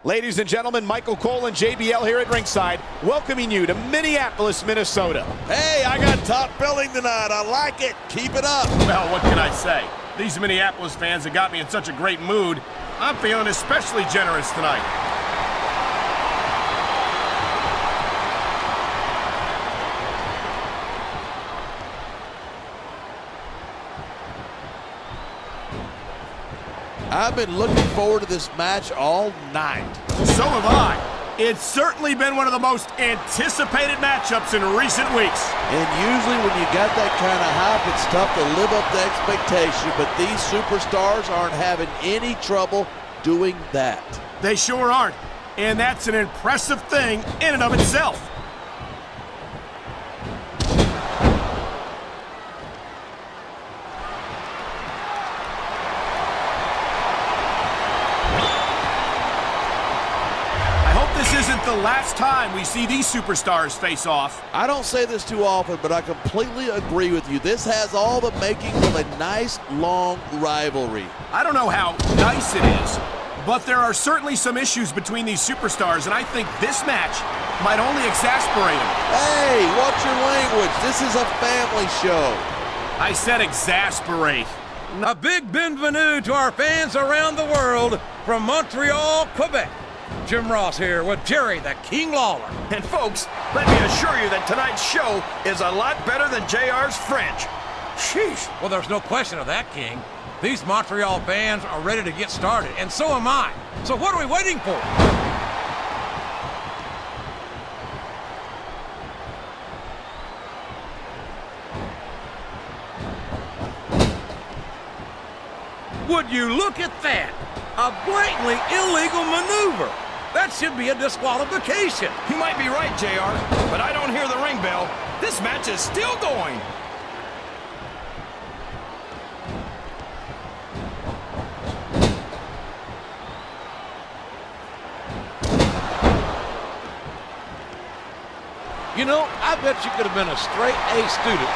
Ladies and gentlemen, Michael Cole and JBL here at ringside, welcoming you to Minneapolis, Minnesota. Hey, I got top billing tonight. I like it. Keep it up. Well, what can I say? These Minneapolis fans have got me in such a great mood. I'm feeling especially generous tonight. I've been looking forward to this match all night. So have I. It's certainly been one of the most anticipated matchups in recent weeks. And usually when you got that kind of hype, it's tough to live up to expectation, but these superstars aren't having any trouble doing that. They sure aren't. And that's an impressive thing in and of itself. This isn't the last time we see these superstars face off. I don't say this too often, but I completely agree with you. This has all the makings of a nice, long rivalry. I don't know how nice it is, but there are certainly some issues between these superstars, and I think this match might only exasperate them. Hey, watch your language. This is a family show. I said exasperate. A big bienvenue to our fans around the world from Montreal, Quebec. Jim Ross here with Jerry the King Lawler. And folks, let me assure you that tonight's show is a lot better than JR's French. Sheesh. Well, there's no question of that, King. These Montreal fans are ready to get started, and so am I. So what are we waiting for? Would you look at that? A blatantly illegal maneuver. That should be a disqualification. You might be right, JR, but I don't hear the ring bell. This match is still going. You know, I bet you could have been a straight A student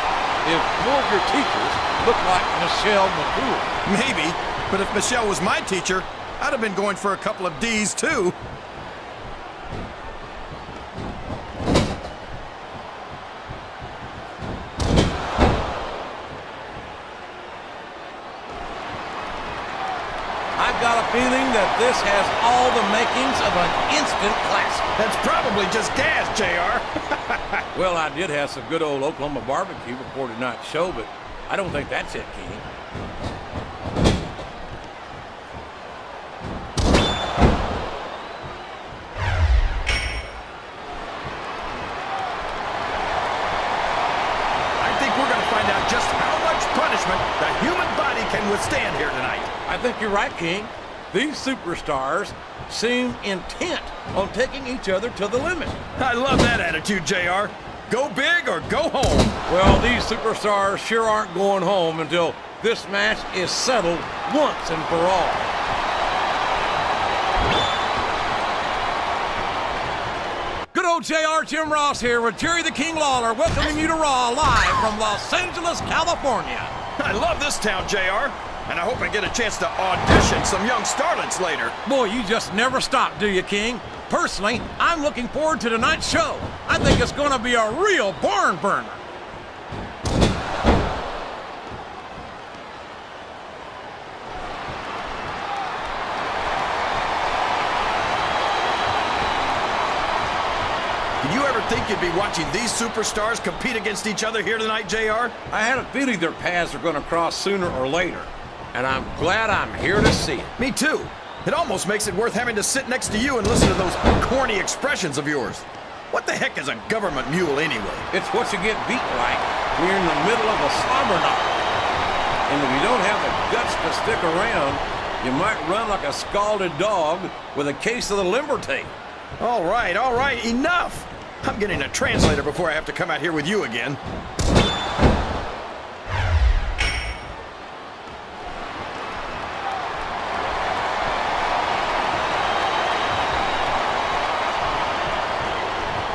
if more of your teachers looked like Michelle McCool. Maybe, but if Michelle was my teacher, I'd have been going for a couple of D's too. I've got a feeling that this has all the makings of an instant classic. That's probably just gas, JR. Well, I did have some good old Oklahoma barbecue before tonight's show, but I don't think that's it, King. Just how much punishment the human body can withstand here tonight. I think you're right, King. These superstars seem intent on taking each other to the limit. I love that attitude, JR. Go big or go home. Well, these superstars sure aren't going home until this match is settled once and for all. Good old JR, Jim Ross here with Jerry the King Lawler, welcoming you to Raw live from Los Angeles, California. I love this town, JR, and I hope I get a chance to audition some young starlets later. Boy, you just never stop, do you, King? Personally, I'm looking forward to tonight's show. I think it's going to be a real barn burner. Did you ever think you'd be watching these superstars compete against each other here tonight, JR? I had a feeling their paths are going to cross sooner or later, and I'm glad I'm here to see it. Me too. It almost makes it worth having to sit next to you and listen to those corny expressions of yours. What the heck is a government mule anyway? It's what you get beat like when you're in the middle of a slobber knock. And if you don't have the guts to stick around, you might run like a scalded dog with a case of the limber tape. All right, enough! I'm getting a translator before I have to come out here with you again.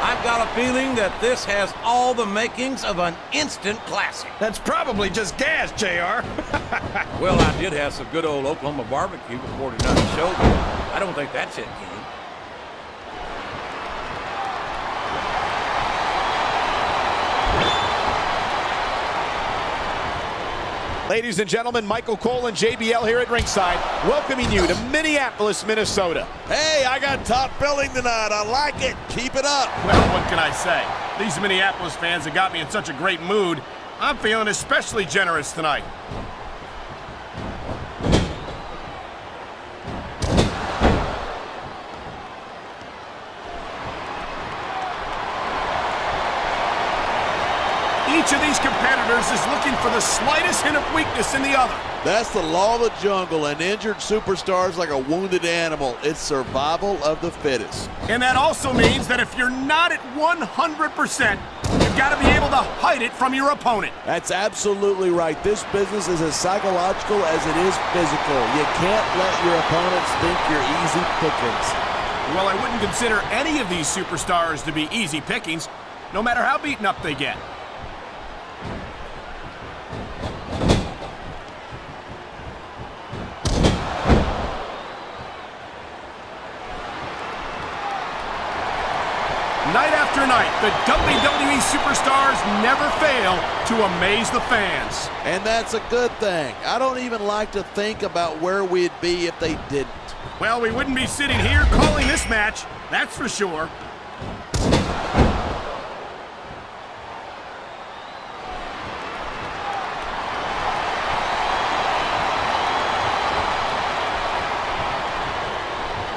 I've got a feeling that this has all the makings of an instant classic. That's probably just gas, JR. Well, I did have some good old Oklahoma barbecue before tonight's show, but I don't think that's it, King. Ladies and gentlemen, Michael Cole and JBL here at ringside, welcoming you to Minneapolis, Minnesota. Hey, I got top billing tonight. I like it. Keep it up. Well, what can I say? These Minneapolis fans have got me in such a great mood. I'm feeling especially generous tonight. Each of these competitors is looking for the slightest hint of weakness in the other. That's the law of the jungle. An injured superstar is like a wounded animal. It's survival of the fittest. And that also means that if you're not at 100%, you've got to be able to hide it from your opponent. That's absolutely right. This business is as psychological as it is physical. You can't let your opponents think you're easy pickings. Well, I wouldn't consider any of these superstars to be easy pickings, no matter how beaten up they get. Night after night, the WWE superstars never fail to amaze the fans. And that's a good thing. I don't even like to think about where we'd be if they didn't. Well, we wouldn't be sitting here calling this match, that's for sure.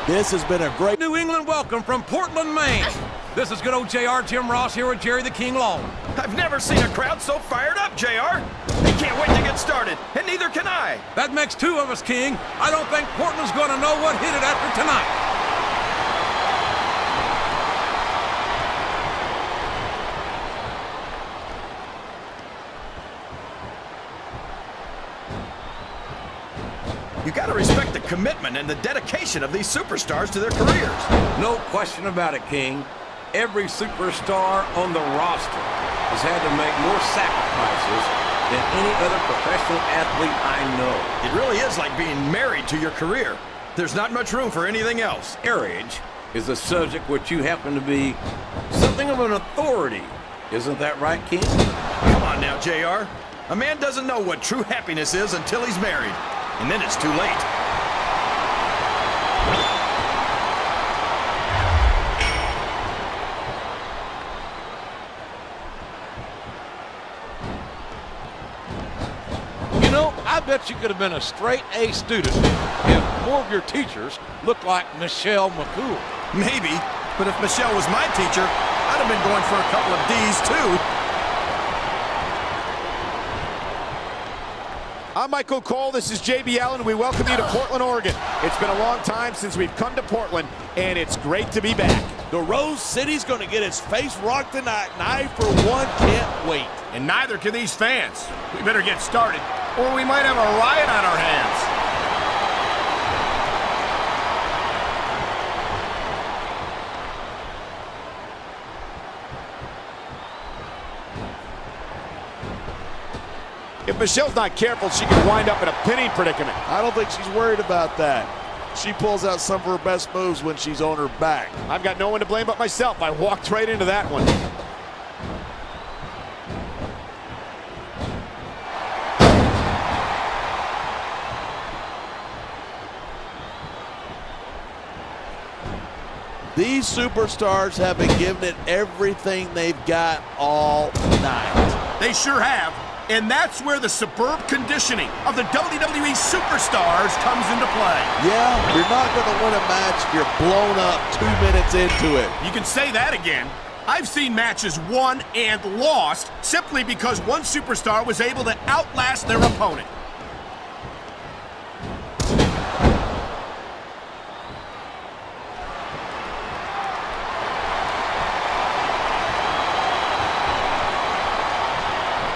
This has been a great New England welcome from Portland, Maine. This is good old JR Tim Ross here with Jerry the King Long. I've never seen a crowd so fired up, JR. They can't wait to get started, and neither can I. That makes two of us, King. I don't think Portland's going to know what hit it after tonight. You gotta respect the commitment and the dedication of these superstars to their careers. No question about it, King. Every superstar on the roster has had to make more sacrifices than any other professional athlete I know. It really is like being married to your career. There's not much room for anything else. Marriage is a subject which you happen to be something of an authority. Isn't that right, King? Come on now, JR. A man doesn't know what true happiness is until he's married. And then it's too late. You know, I bet you could have been a straight A student if more of your teachers looked like Michelle McCool. Maybe, but if Michelle was my teacher, I'd have been going for a couple of D's too. I'm Michael Cole, this is JBL, and we welcome you to Portland, Oregon. It's been a long time since we've come to Portland, and it's great to be back. The Rose City's going to get its face rocked tonight, and I, for one, can't wait. And neither can these fans. We better get started, or we might have a riot on our hands. If Michelle's not careful, she could wind up in a pinning predicament. I don't think she's worried about that. She pulls out some of her best moves when she's on her back. I've got no one to blame but myself. I walked right into that one. These superstars have been giving it everything they've got all night. They sure have. And that's where the superb conditioning of the WWE superstars comes into play. Yeah, you're not going to win a match if you're blown up 2 minutes into it. You can say that again. I've seen matches won and lost simply because one superstar was able to outlast their opponent.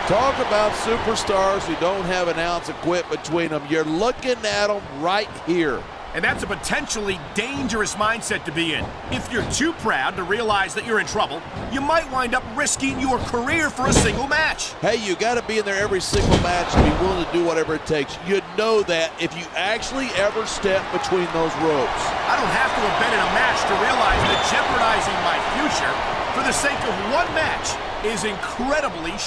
Talk about superstars who don't have an ounce of quit between them. You're looking at them right here. And that's a potentially dangerous mindset to be in. If you're too proud to realize that you're in trouble, you might wind up risking your career for a single match. Hey, you got to be in there every single match and be willing to do whatever it takes. You'd know that if you actually ever step between those ropes. I don't have to have been in a match to realize that jeopardizing my future for the sake of one match is incredibly